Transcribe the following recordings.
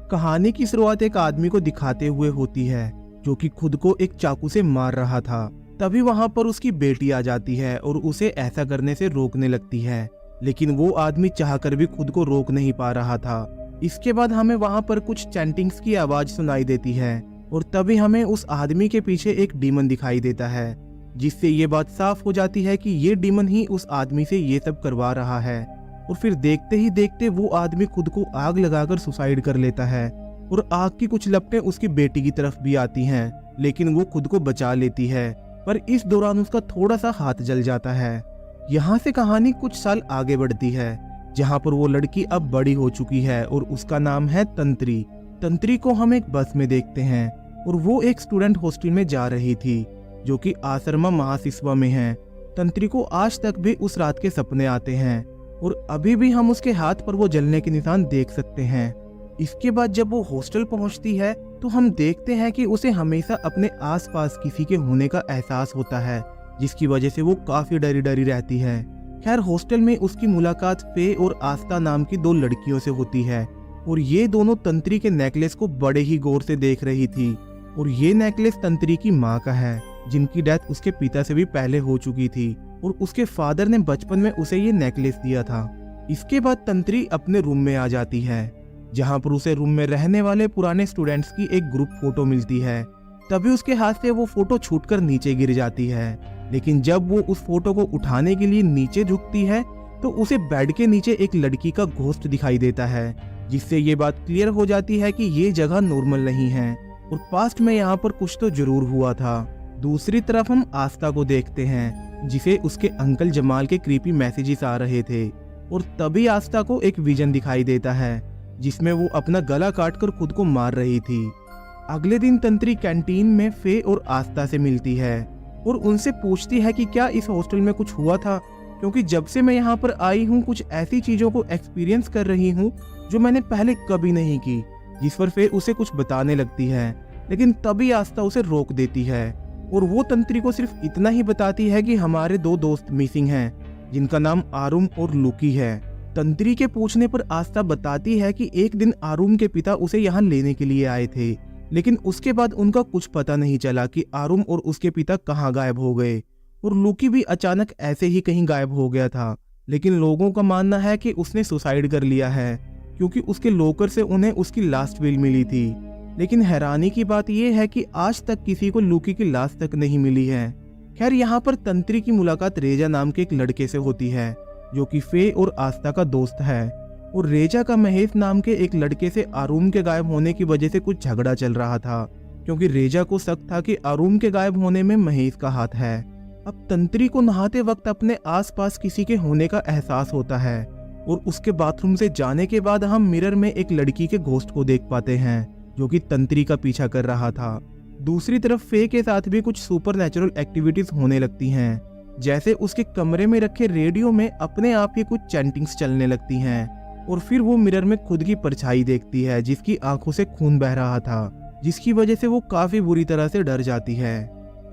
कहानी की शुरुआत एक आदमी को दिखाते हुए होती है जो कि खुद को एक चाकू से मार रहा था। तभी वहां पर उसकी बेटी आ जाती है और उसे ऐसा करने से रोकने लगती है, लेकिन वो आदमी चाहकर भी खुद को रोक नहीं पा रहा था। इसके बाद हमें वहां पर कुछ चैंटिंग्स की आवाज सुनाई देती है और तभी हमें उस आदमी के पीछे एक डीमन दिखाई देता है, जिससे ये बात साफ हो जाती है कि ये डीमन ही उस आदमी से ये सब करवा रहा है। और फिर देखते ही देखते वो आदमी खुद को आग लगाकर सुसाइड कर लेता है और आग की कुछ लपटें उसकी बेटी की तरफ भी आती हैं, लेकिन वो खुद को बचा लेती है, पर इस दौरान उसका थोड़ा सा हाथ जल जाता है। यहाँ से कहानी कुछ साल आगे बढ़ती है, जहाँ पर वो लड़की अब बड़ी हो चुकी है और उसका नाम है तंत्री। तंत्री को हम एक बस में देखते हैं और वो एक स्टूडेंट हॉस्टल में जा रही थी जो कि आश्रमा महासिस्वा में है। तंत्री को आज तक भी उस रात के सपने आते हैं और अभी भी हम उसके हाथ पर वो जलने के निशान देख सकते हैं। इसके बाद जब वो हॉस्टल पहुंचती है तो हम देखते हैं कि उसे हमेशा अपने आसपास किसी के होने का एहसास होता है, जिसकी वजह से वो काफी डरी डरी रहती है। खैर हॉस्टल में उसकी मुलाकात फे और आस्था नाम की दो लड़कियों से होती है और ये दोनों तंत्री के नेकलेस को बड़े ही गौर से देख रही थी। और ये नेकलेस तंत्री की माँ का है, जिनकी डेथ उसके पिता से भी पहले हो चुकी थी और उसके फादर ने बचपन में उसे ये नेकलेस दिया था। इसके बाद तंत्री अपने रूम में आ जाती है, जहाँ पर उसे रूम में रहने वाले पुराने स्टूडेंट्स की एक ग्रुप फोटो मिलती है। तभी उसके हाथ से वो फोटो छूटकर नीचे गिर जाती है, लेकिन जब वो उस फोटो को उठाने के लिए नीचे झुकती है तो उसे बेड के नीचे एक लड़की का घोस्ट दिखाई देता है, जिससे ये बात क्लियर हो जाती है कि ये जगह नॉर्मल नहीं है और पास्ट में यहाँ पर कुछ तो जरूर हुआ था। दूसरी तरफ हम आस्था को देखते हैं, जिसे उसके अंकल जमाल के क्रीपी मैसेजेस आ रहे थे और तभी आस्था को एक विजन दिखाई देता है जिसमें वो अपना गला काटकर खुद को मार रही थी। अगले दिन तंत्री कैंटीन में फे और आस्था से मिलती है और उनसे पूछती है कि क्या इस हॉस्टल में कुछ हुआ था, क्योंकि जब से मैं यहाँ पर आई हूँ कुछ ऐसी चीजों को एक्सपीरियंस कर रही हूँ जो मैंने पहले कभी नहीं की। जिस पर फे उसे कुछ बताने लगती है, लेकिन तभी आस्था उसे रोक देती है और वो तंत्री को सिर्फ इतना ही बताती है कि हमारे दो दोस्त मिसिंग हैं, जिनका नाम आरुम और लुकी है। तंत्री के पूछने पर आस्था बताती है कि एक दिन आरुम के पिता उसे यहाँ लेने के लिए आए थे, लेकिन उसके बाद उनका कुछ पता नहीं चला कि आरुम और उसके पिता कहाँ गायब हो गए और लुकी भी अचानक ऐसे ही कहीं गायब हो गया था। लेकिन लोगों का मानना है कि उसने सुसाइड कर लिया है, क्योंकि उसके लॉकर से उन्हें उसकी लास्ट विल मिली थी। लेकिन हैरानी की बात यह है कि आज तक किसी को लुकी की लाश तक नहीं मिली है। खैर यहाँ पर तंत्री की मुलाकात रेजा नाम के एक लड़के से होती है, जो कि फे और आस्था का दोस्त है और रेजा का महेश नाम के एक लड़के से आरुम के गायब होने की वजह से कुछ झगड़ा चल रहा था, क्योंकि रेजा को शक था कि आरुम के गायब होने में महेश का हाथ है। अब तंत्री को नहाते वक्त अपने आसपास किसी के होने का एहसास होता है और उसके बाथरूम से जाने के बाद हम मिरर में एक लड़की के घोस्ट को देख पाते हैं जो कि तंत्री का पीछा कर रहा था। दूसरी तरफ फे के साथ भी कुछ सुपरनैचुरल एक्टिविटीज होने लगती हैं, जैसे उसके कमरे में रखे रेडियो में अपने आप ही कुछ चैंटिंग्स चलने लगती हैं और फिर वो मिरर में खुद की परछाई देखती है जिसकी आंखों से खून बह रहा था, जिसकी वजह से वो काफी बुरी तरह से डर जाती है।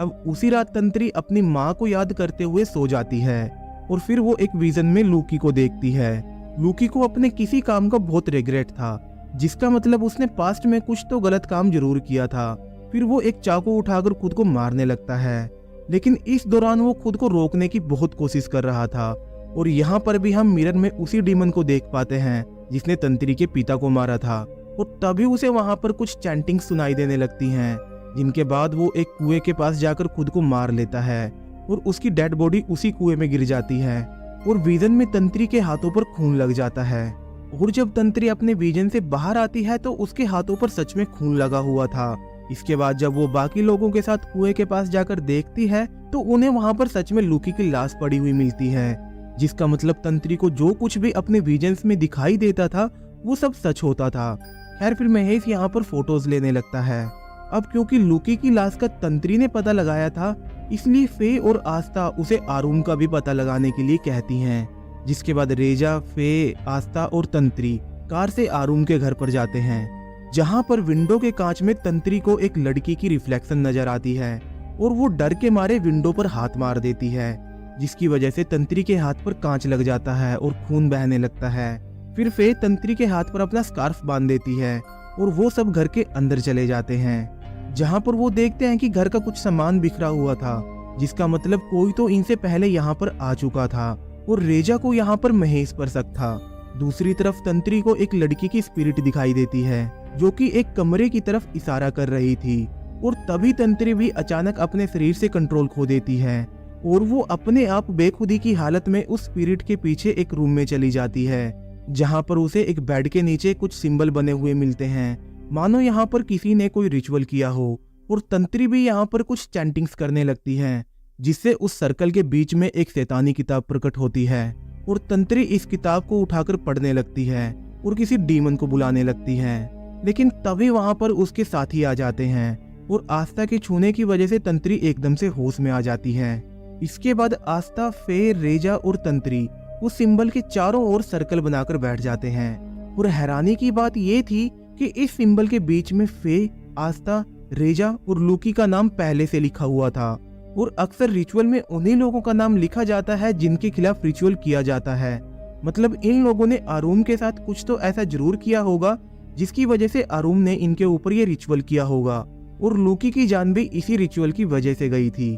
अब उसी रात तंत्री अपनी माँ को याद करते हुए सो जाती है और फिर वो एक विजन में लुकी को देखती है। लुकी को अपने किसी काम का बहुत रिग्रेट था, जिसका मतलब उसने पास्ट में कुछ तो गलत काम जरूर किया था। फिर वो एक चाकू उठाकर खुद को मारने लगता है, लेकिन इस दौरान वो खुद को रोकने की बहुत कोशिश कर रहा था। और यहाँ पर भी हम मिरर में उसी डीमन को देख पाते हैं जिसने तंत्री के पिता को मारा था और तभी उसे वहां पर कुछ चैंटिंग सुनाई देने लगती हैं, जिनके बाद वो एक कुएं के पास जाकर खुद को मार लेता है और उसकी डेड बॉडी उसी कुएं में गिर जाती है और विजन में तंत्री के हाथों पर खून लग जाता है। और जब तंत्री अपने विजन से बाहर आती है तो उसके हाथों पर सच में खून लगा हुआ था। इसके बाद जब वो बाकी लोगों के साथ कुएं के पास जाकर देखती है तो उन्हें वहां पर सच में लुकी की लाश पड़ी हुई मिलती है, जिसका मतलब तंत्री को जो कुछ भी अपने विजन्स में दिखाई देता था वो सब सच होता था। खैर फिर महेश यहाँ पर फोटोज लेने लगता है। अब क्योंकि लुकी की लाश का तंत्री ने पता लगाया था, इसलिए फे और आस्था उसे आरुम का भी पता लगाने के लिए कहती हैं। जिसके बाद रेजा, फे, आस्था और तंत्री कार से आरुम के घर पर जाते हैं, जहां पर विंडो के कांच में तंत्री को एक लड़की की रिफ्लेक्शन नजर आती है और वो डर के मारे विंडो पर हाथ मार देती है, जिसकी वजह से तंत्री के हाथ पर कांच लग जाता है और खून बहने लगता है। फिर फे तंत्री के हाथ पर अपना स्कार्फ बांध देती है और वो सब घर के अंदर चले जाते हैं, जहाँ पर वो देखते हैं कि घर का कुछ सामान बिखरा हुआ था, जिसका मतलब कोई तो इनसे पहले यहाँ पर आ चुका था और रेजा को यहाँ पर महेश पर शक था। दूसरी तरफ तंत्री को एक लड़की की स्पिरिट दिखाई देती है जो कि एक कमरे की तरफ इशारा कर रही थी, और तभी तंत्री भी अचानक अपने शरीर से कंट्रोल खो देती है और वो अपने आप बेखुदी की हालत में उस स्पिरिट के पीछे एक रूम में चली जाती है, जहाँ पर उसे एक बेड के नीचे कुछ सिंबल बने हुए मिलते हैं, मानो यहाँ पर किसी ने कोई रिचुअल किया हो। और तंत्री भी यहाँ पर कुछ चैंटिंग्स करने लगती है, जिससे उस सर्कल के बीच में एक शैतानी किताब प्रकट होती है और तंत्री इस किताब को उठाकर पढ़ने लगती है और किसी डीमन को बुलाने लगती है। लेकिन तभी वहां पर उसके साथी आ जाते हैं और आस्था के छूने की वजह से तंत्री एकदम से होश में आ जाती है। इसके बाद आस्था, फे, रेजा और तंत्री उस सिंबल के चारों ओर सर्कल बनाकर बैठ जाते हैं। और हैरानी की बात यह थी कि इस सिंबल के बीच में फे, आस्था, रेजा और लूकी का नाम पहले से लिखा हुआ था, और अक्सर रिचुअल में उन्हीं लोगों का नाम लिखा जाता है जिनके खिलाफ रिचुअल किया जाता है। मतलब इन लोगों ने आरुम के साथ कुछ तो ऐसा जरूर किया होगा जिसकी वजह से आरुम ने इनके ऊपर ये रिचुअल किया होगा, और लूकी की जान भी इसी रिचुअल की वजह से गई थी।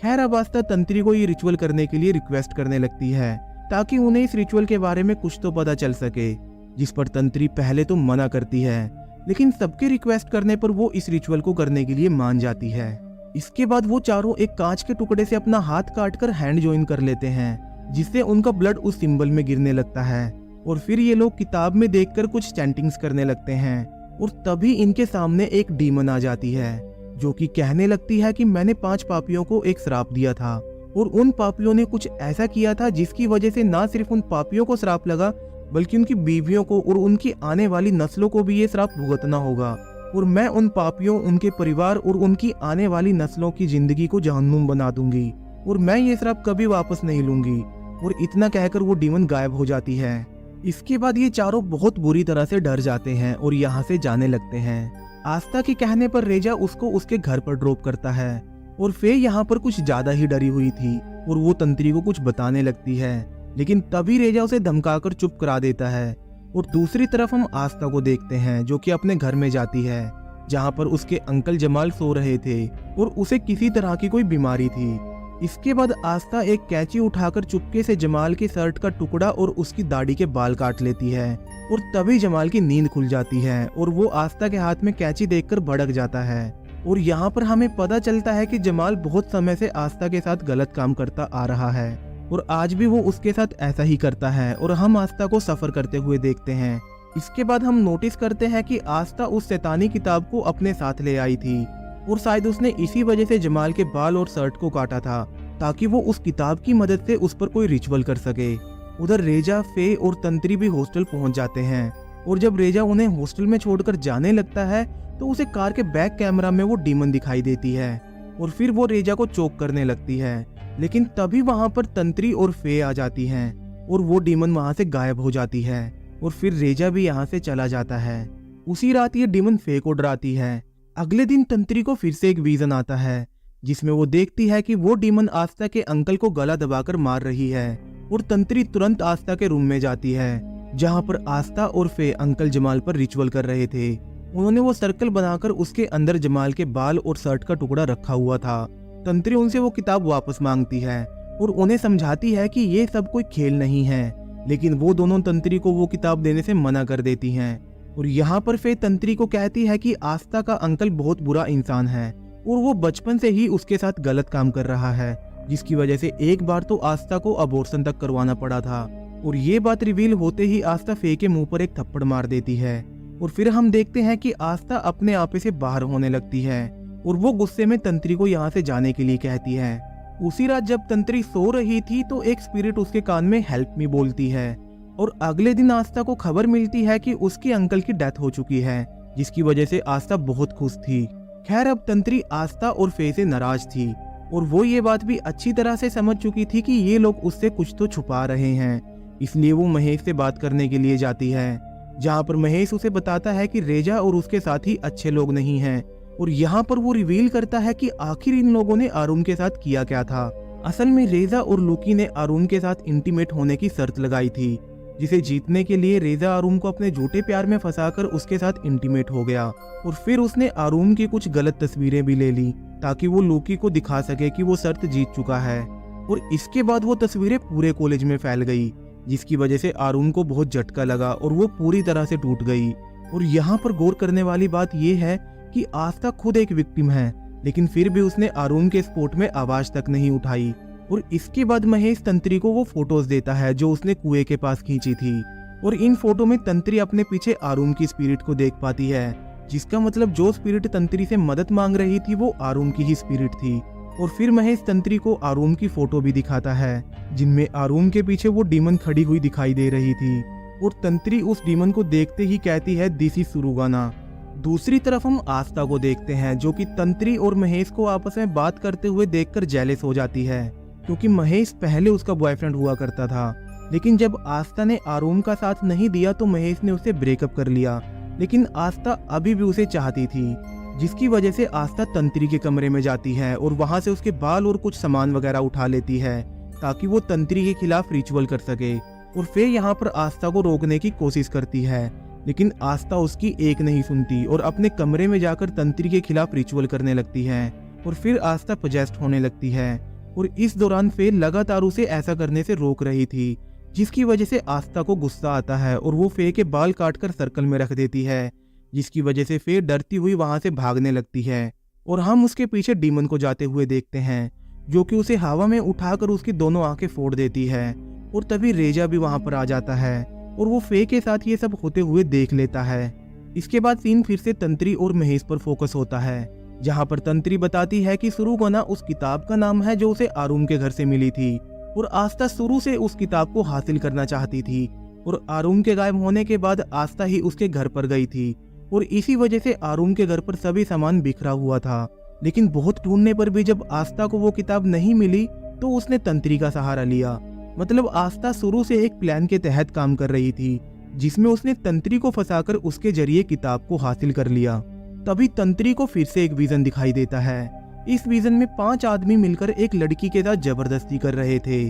खैर, अब आस्था तंत्री को ये रिचुअल करने के लिए रिक्वेस्ट करने लगती है ताकि उन्हें इस रिचुअल के बारे में कुछ तो पता चल सके, जिस पर तंत्री पहले तो मना करती है, लेकिन सबके रिक्वेस्ट करने पर वो इस रिचुअल को करने के लिए मान जाती है। इसके बाद वो चारों एक कांच के टुकड़े से अपना हाथ काटकर हैंड ज्वाइन कर लेते हैं, जिससे उनका ब्लड उस सिंबल में गिरने लगता है। और फिर ये लोग किताब में देखकर कुछ चैंटिंग्स करने लगते हैं, और तभी इनके सामने एक डीमन आ जाती है जो कि कहने लगती है कि मैंने 5 पापियों को एक श्राप दिया था, और उन पापियों ने कुछ ऐसा किया था जिसकी वजह से ना सिर्फ उन पापियों को श्राप लगा, बल्कि उनकी बीवियों को और उनकी आने वाली नस्लों को भी ये श्राप भुगतना होगा। और मैं उन पापियों, उनके परिवार और उनकी आने वाली नस्लों की जिंदगी को जहन्नुम बना दूंगी, और मैं ये श्राप कभी वापस नहीं लूंगी। और इतना कहकर वो डीमन गायब हो जाती है। इसके बाद ये चारों बहुत बुरी तरह से डर जाते हैं और यहाँ से जाने लगते हैं। आस्था के कहने पर रेजा उसको उसके घर पर ड्रॉप करता है, और फे यहाँ पर कुछ ज्यादा ही डरी हुई थी और वो तंत्री को कुछ बताने लगती है, लेकिन तभी रेजा उसे धमकाकर चुप करा देता है। और दूसरी तरफ हम आस्था को देखते हैं जो कि अपने घर में जाती है, जहाँ पर उसके अंकल जमाल सो रहे थे और उसे किसी तरह की कोई बीमारी थी। इसके बाद आस्था एक कैंची उठाकर चुपके से जमाल के शर्ट का टुकड़ा और उसकी दाढ़ी के बाल काट लेती है, और तभी जमाल की नींद खुल जाती है और वो आस्था के हाथ में कैंची देखकर भड़क जाता है। और यहाँ पर हमें पता चलता है कि जमाल बहुत समय से आस्था के साथ गलत काम करता आ रहा है और आज भी वो उसके साथ ऐसा ही करता है, और हम आस्था को सफर करते हुए देखते हैं। इसके बाद हम नोटिस करते हैं कि आस्था उस शैतानी किताब को अपने साथ ले आई थी, और शायद उसने इसी वजह से जमाल के बाल और शर्ट को काटा था ताकि वो उस किताब की मदद से उस पर कोई रिचुअल कर सके। उधर रेजा, फे और तंत्री भी हॉस्टल पहुंच जाते हैं, और जब रेजा उन्हें हॉस्टल में छोड़कर जाने लगता है तो उसे कार के बैक कैमरा में वो डीमन दिखाई देती है, और फिर वो रेजा को चोक करने लगती है। लेकिन तभी वहां पर तंत्री और फे आ जाती हैं और वो डीमन वहां से गायब हो जाती है, और फिर रेजा भी यहाँ से चला जाता है। उसी रात ये डीमन फे को डराती है। अगले दिन तंत्री को फिर से एक विजन आता है जिसमें वो देखती है कि वो डीमन आस्था के अंकल को गला दबाकर मार रही है, और तंत्री तुरंत आस्था के रूम में जाती है जहाँ पर आस्था और फे अंकल जमाल पर रिचुअल कर रहे थे। उन्होंने वो सर्कल बनाकर उसके अंदर जमाल के बाल और शर्ट का टुकड़ा रखा हुआ था। तंत्री उनसे वो किताब वापस मांगती है और उन्हें समझाती है कि ये सब कोई खेल नहीं है, लेकिन वो दोनों तंत्री को वो किताब देने से मना कर देती हैं। और यहाँ पर फे तंत्री को कहती है कि आस्था का अंकल बहुत बुरा इंसान है और वो बचपन से ही उसके साथ गलत काम कर रहा है, जिसकी वजह से एक बार तो आस्था को अबॉर्शन तक करवाना पड़ा था। और ये बात रिवील होते ही आस्था फे के मुंह पर एक थप्पड़ मार देती है, और फिर हम देखते हैं कि आस्था अपने आपे से बाहर होने लगती है, और वो गुस्से में तंत्री को यहाँ से जाने के लिए कहती है। उसी रात जब तंत्री सो रही थी तो एक स्पिरिट उसके कान में हेल्प मी बोलती है, और अगले दिन आस्था को खबर मिलती है कि उसके अंकल की डेथ हो चुकी है, जिसकी वजह से आस्था बहुत खुश थी। खैर, अब तंत्री आस्था और फे से नाराज थी, और वो ये बात भी अच्छी तरह से समझ चुकी थी कि ये लोग उससे कुछ तो छुपा रहे हैं। इसलिए वो महेश से बात करने के लिए जाती है, जहाँ पर महेश उसे बताता है कि रेजा और उसके साथी अच्छे लोग नहीं हैं, और यहाँ पर वो रिवील करता है कि आखिर इन लोगों ने आरुण के साथ किया क्या था। असल में रेजा और लूकी ने आरुण के साथ इंटीमेट होने की शर्त लगाई थी, जिसे जीतने के लिए रेजा आरुम को अपने झूठे प्यार में फंसाकर उसके साथ इंटीमेट हो गया और फिर उसने आरुम की कुछ गलत तस्वीरें भी ले ली ताकि वो लूकी को दिखा सके कि वो शर्त जीत चुका है। और इसके बाद वो तस्वीरें पूरे कॉलेज में फैल गई, जिसकी वजह से आरुम को बहुत झटका लगा और वो पूरी तरह से टूट गई। और यहाँ पर गौर करने वाली बात यह है कि आस्था खुद एक विक्टिम है, लेकिन फिर भी उसने आरुम के स्पॉट में आवाज तक नहीं उठाई। और इसके बाद महेश तंत्री को वो फोटोज देता है जो उसने कुएं के पास खींची थी। और इन फोटो में तंत्री अपने पीछे आरुम की स्पिरिट को देख पाती है, जिसका मतलब जो स्पिरिट तंत्री से मदद मांग रही थी वो आरुम की ही स्पिरिट थी। और फिर महेश तंत्री को आरुम की फोटो भी दिखाता है, जिनमें आरुम के पीछे वो डीमन खड़ी हुई दिखाई दे रही थी। और तंत्री उस डीमन को देखते ही कहती है, दिस इज सुरुगाना। दूसरी तरफ हम आस्था को देखते हैं, जो कि तंत्री और महेश को आपस में बात करते हुए देखकर जेलस हो जाती है, क्योंकि महेश पहले उसका बॉयफ्रेंड हुआ करता था। लेकिन जब आस्था ने आरुम का साथ नहीं दिया तो महेश ने उसे ब्रेकअप कर लिया। लेकिन आस्था अभी भी उसे चाहती थी, जिसकी वजह से आस्था तंत्री के कमरे में जाती है और वहां से उसके बाल और कुछ सामान वगैरह उठा लेती है ताकि वो तंत्री के खिलाफ रिचुअल कर सके। और फिर यहाँ पर आस्था को रोकने की कोशिश करती है, लेकिन आस्था उसकी एक नहीं सुनती और अपने कमरे में जाकर तंत्री के खिलाफ रिचुअल करने लगती है। और फिर आस्था पोजेस्ड होने लगती है और इस दौरान फेर लगातार उसे ऐसा करने से रोक रही थी, जिसकी वजह से आस्था को गुस्सा आता है और वो फे के बाल काटकर सर्कल में रख देती है, जिसकी वजह से फे डरती हुई वहां से भागने लगती है। और हम उसके पीछे डीमन को जाते हुए देखते हैं, जो कि उसे हवा में उठाकर उसकी दोनों आंखें फोड़ देती है। और तभी रेजा भी वहां पर आ जाता है और वो फे के साथ ये सब होते हुए देख लेता है। इसके बाद सीन फिर से तंत्री और महेश पर फोकस होता है, जहां पर तंत्री बताती है कि सुरुगाना उस किताब का नाम है जो उसे आरुम के घर से मिली थी और आस्था शुरू से उस किताब को हासिल करना चाहती थी। और आरुम के गायब होने के बाद आस्था ही उसके घर पर गई थी और इसी वजह से आरुम के घर पर सभी सामान बिखरा हुआ था। लेकिन बहुत ढूंढने पर भी जब आस्था को वो किताब नहीं मिली तो उसने तंत्री का सहारा लिया। मतलब आस्था शुरू से एक प्लान के तहत काम कर रही थी, जिसमें उसने तंत्री को फंसाकर उसके जरिए किताब को हासिल कर लिया। तभी तंत्री को फिर से एक विजन दिखाई देता है। इस विजन में 5 आदमी मिलकर एक लड़की के साथ जबरदस्ती कर रहे थे,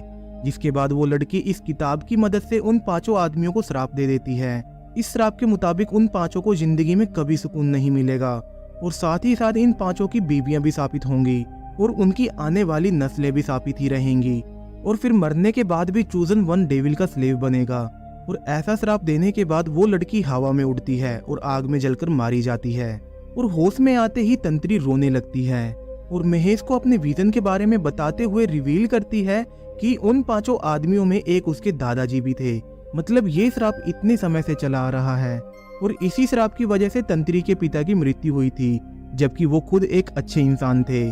जिसके बाद वो लड़की इस किताब की मदद से उन 5 आदमियों को श्राप दे देती है। इस श्राप के मुताबिक उन 5 को जिंदगी में कभी सुकून नहीं मिलेगा और साथ ही साथ इन 5 की बीवियां भी शापित होंगी और उनकी आने वाली नस्लें भी शापित ही रहेंगी। और फिर मरने के बाद भी चूजन वन डेविल का स्लेव बनेगा। और ऐसा श्राप देने के बाद वो लड़की हवा में उड़ती है और आग में जलकर मारी जाती है। और होश में आते ही तंत्री रोने लगती है और महेश को अपने विजन के बारे में बताते हुए रिवील करती है कि उन 5 आदमियों में एक उसके दादाजी भी थे। मतलब ये श्राप इतने समय से चला आ रहा है और इसी श्राप की वजह से तंत्री के पिता की मृत्यु हुई थी, जबकि वो खुद एक अच्छे इंसान थे,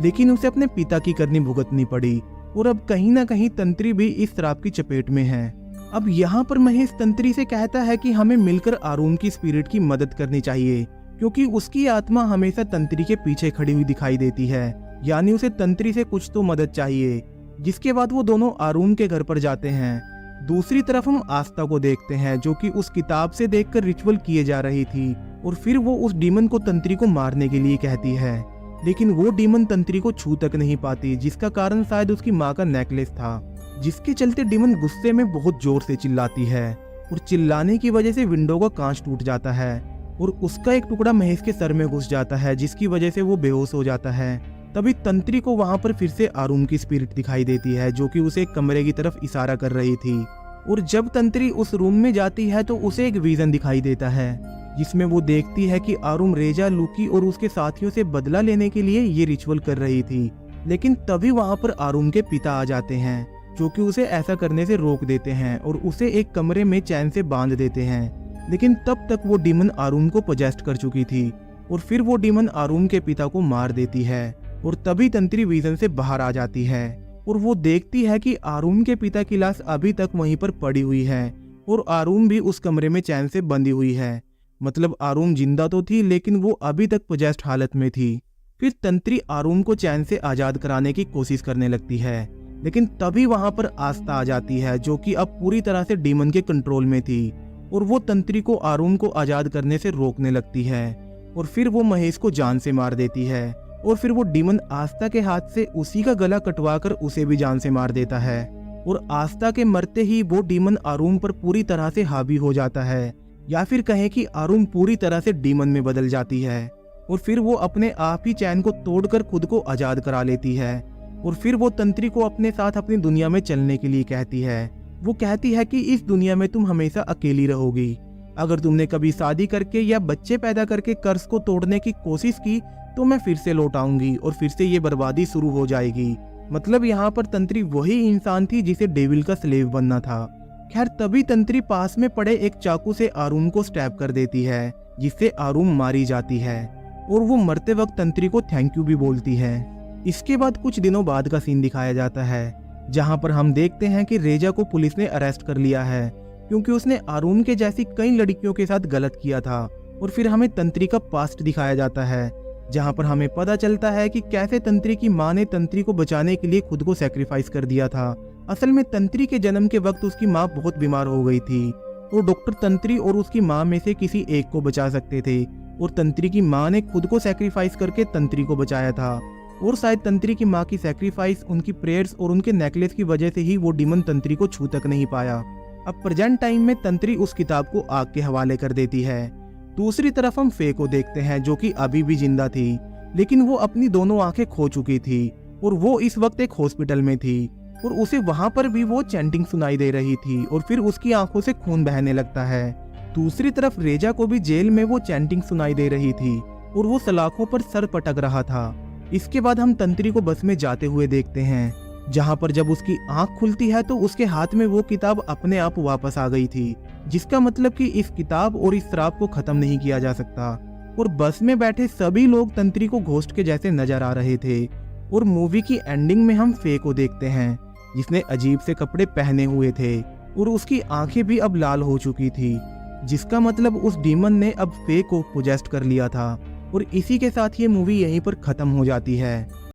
लेकिन उसे अपने पिता की करनी भुगतनी पड़ी। और अब कहीं ना कहीं तंत्री भी इस श्राप की चपेट में है। अब यहाँ पर महेश तंत्री से कहता है कि हमें मिलकर आरुम की स्पिरिट की मदद करनी चाहिए, क्योंकि उसकी आत्मा हमेशा तंत्री के पीछे खड़ी हुई दिखाई देती है, यानी उसे तंत्री से कुछ तो मदद चाहिए। जिसके बाद वो दोनों आरुम के घर पर जाते हैं। दूसरी तरफ हम आस्था को देखते हैं, जो कि उस किताब से देखकर रिचुअल किए जा रही थी और फिर वो उस डीमन को तंत्री को मारने के लिए कहती है, लेकिन वो डीमन तंत्री को छू तक नहीं पाती, जिसका कारण शायद उसकी माँ का नेकलेस था, जिसके चलते डीमन गुस्से में बहुत जोर से चिल्लाती है और चिल्लाने की वजह से विंडो का कांच टूट जाता है और उसका एक टुकड़ा महेश के सर में घुस जाता है, जिसकी वजह से वो बेहोश हो जाता है। तभी तंत्री को वहां पर फिर से आरुम की स्पिरिट दिखाई देती है, जो कि उसे एक कमरे की तरफ इशारा कर रही थी। और जब तंत्री उस रूम में जाती है तो उसे एक विजन दिखाई देता है, जिसमें वो देखती है कि आरुम रेजा, लूकी और उसके साथियों से बदला लेने के लिए ये रिचुअल कर रही थी। लेकिन तभी वहां पर आरुम के पिता आ जाते हैं, जो कि उसे ऐसा करने से रोक देते हैं और उसे एक कमरे में चैन से बांध देते हैं। लेकिन तब तक वो डीमन आरुम को पोजेस्ट कर चुकी थी और फिर वो डीमन आरुम के पिता को मार देती है। और तभी तंत्री विजन से बाहर आ जाती है और वो देखती है कि आरुम के पिता की लाश अभी तक वहीं पर पड़ी हुई है और आरुम भी उस कमरे में चैन से बंधी हुई है। मतलब आरुम जिंदा तो थी, लेकिन वो अभी तक पोजेस्ड हालत में थी। फिर तंत्री आरुम को चैन से आजाद कराने की कोशिश करने लगती है, लेकिन तभी वहां पर आस्था आ जाती है, जो कि अब पूरी तरह से डीमन के कंट्रोल में थी और वो तंत्री को आरुम को आजाद करने से रोकने लगती है। और फिर वो महेश को जान से मार देती है और फिर वो डीमन आस्था के हाथ से उसी का गला कटवाकर उसे भी जान से मार देता है। और आस्था के मरते ही वो डीमन आरुम पर पूरी तरह से हावी हो जाता है, या फिर कहें कि आरुम पूरी तरह से डीमन में बदल जाती है और फिर वो अपने आप ही चैन को तोड़कर खुद को आजाद करा लेती है। और फिर वो तंत्री को अपने साथ अपनी दुनिया में चलने के लिए कहती है। वो कहती है कि इस दुनिया में तुम हमेशा अकेली रहोगी। अगर तुमने कभी शादी करके या बच्चे पैदा करके कर्ज को तोड़ने की कोशिश की तो मैं फिर से लौट आऊंगी और फिर से ये बर्बादी शुरू हो जाएगी। मतलब यहाँ पर तंत्री वही इंसान थी जिसे डेविल का स्लेव बनना था। खैर तभी तंत्री पास में पड़े एक चाकू से आरुम को स्टैब कर देती है, जिससे आरुम मारी जाती है और वो मरते वक्त तंत्री को थैंक यू भी बोलती है। इसके बाद कुछ दिनों बाद का सीन दिखाया जाता है, जहाँ पर हम देखते हैं कि रेजा को पुलिस ने अरेस्ट कर लिया है क्योंकि उसने आरुम के जैसी कई लड़कियों के साथ गलत किया था। और फिर हमें तंत्री का पास्ट दिखाया जाता है, जहाँ पर हमें पता चलता है कि कैसे तंत्री की माँ ने तंत्री को बचाने के लिए खुद को सैक्रिफाइस कर दिया था। असल में तंत्री के जन्म के वक्त उसकी माँ बहुत बीमार हो गई थी और डॉक्टर तंत्री और उसकी माँ में से किसी एक को बचा सकते थे और तंत्री की माँ ने खुद को सैक्रिफाइस करके तंत्री को बचाया था। और शायद तंत्री की माँ की सैक्रिफाइस, उनकी प्रेयर्स और उनके नेकलेस की वजह से ही वो डीमन तंत्री को छू तक नहीं पाया। अब प्रेजेंट टाइम में तंत्री उस किताब को आग के हवाले कर देती है। दूसरी तरफ हम फे को देखते हैं, जो कि अभी भी जिंदा थी, लेकिन वो अपनी दोनों आंखें खो चुकी थी और वो इस वक्त एक हॉस्पिटल में थी और उसे वहां पर भी वो चैंटिंग सुनाई दे रही थी और फिर उसकी आंखों से खून बहने लगता है। दूसरी तरफ रेजा को भी जेल में वो चैंटिंग सुनाई दे रही थी और वो सलाखों पर सर पटक रहा था। इसके बाद हम तंत्री को बस में जाते हुए देखते हैं, जहां पर जब उसकी आंख खुलती है तो उसके हाथ में वो किताब अपने आप वापस आ गई थी, जिसका मतलब कि इस किताब और इस श्राप को खत्म नहीं किया जा सकता। और बस में बैठे सभी लोग तंत्री को घोस्ट के जैसे नजर आ रहे थे। और मूवी की एंडिंग में हम फे को देखते हैं, जिसने अजीब से कपड़े पहने हुए थे और उसकी आंखें भी अब लाल हो चुकी थी, जिसका मतलब उस डीमन ने अब फे को पोजेस्ट कर लिया था। और इसी के साथ ये मूवी यहीं पर खत्म हो जाती है।